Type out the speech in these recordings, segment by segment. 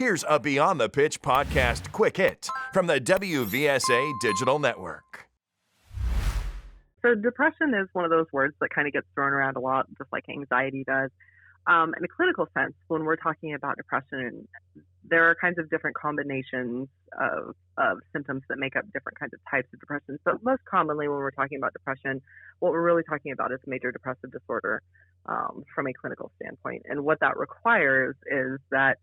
Here's a Beyond the Pitch podcast quick hit from the WVSA Digital Network. So depression is one of those words that kind of gets thrown around a lot, just like anxiety does. In a clinical sense, when we're talking about depression, there are kinds of different combinations of symptoms that make up different kinds of types of depression. But most commonly when we're talking about depression, what we're really talking about is major depressive disorder from a clinical standpoint. And what that requires is that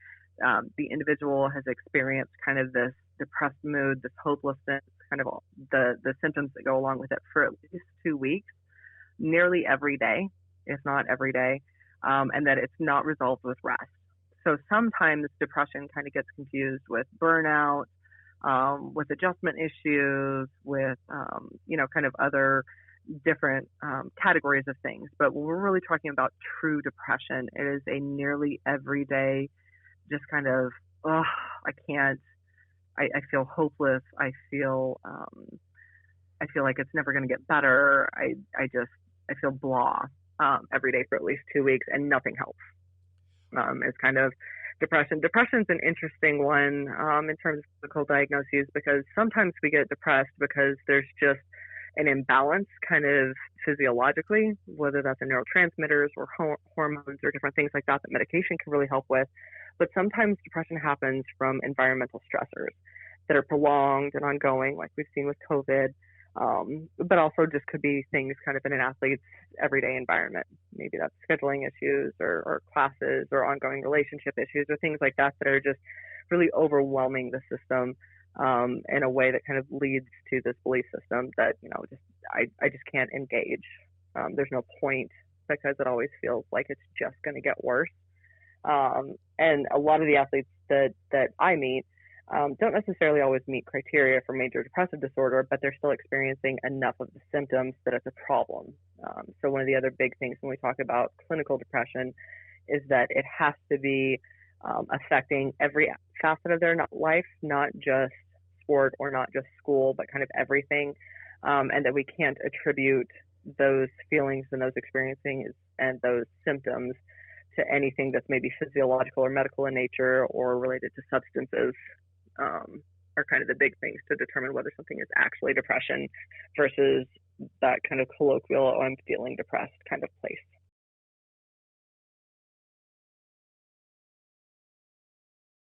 the individual has experienced kind of this depressed mood, this hopelessness, kind of all the symptoms that go along with it for at least 2 weeks, nearly every day, if not every day, and that it's not resolved with rest. So sometimes depression kind of gets confused with burnout, with adjustment issues, with, kind of other different categories of things. But when we're really talking about true depression, it is a nearly everyday, just kind of, I feel hopeless. I feel like it's never going to get better. I feel blah every day for at least 2 weeks, and nothing helps. It's kind of depression. Depression's an interesting one in terms of clinical diagnoses, because sometimes we get depressed because there's just an imbalance kind of physiologically, whether that's in neurotransmitters or hormones or different things like that medication can really help with. But sometimes depression happens from environmental stressors that are prolonged and ongoing, like we've seen with COVID, but also just could be things kind of in an athlete's everyday environment. Maybe that's scheduling issues or classes or ongoing relationship issues or things like that are just really overwhelming the system in a way that kind of leads to this belief system that, I just can't engage. There's no point, because it always feels like it's just going to get worse. And a lot of the athletes that I meet don't necessarily always meet criteria for major depressive disorder, but they're still experiencing enough of the symptoms that it's a problem. So one of the other big things when we talk about clinical depression is that it has to be affecting every facet of their life, not just sport or not just school, but kind of everything, and that we can't attribute those feelings and those experiencing and those symptoms to anything that's maybe physiological or medical in nature or related to substances, are kind of the big things to determine whether something is actually depression versus that kind of colloquial, oh, I'm feeling depressed kind of place.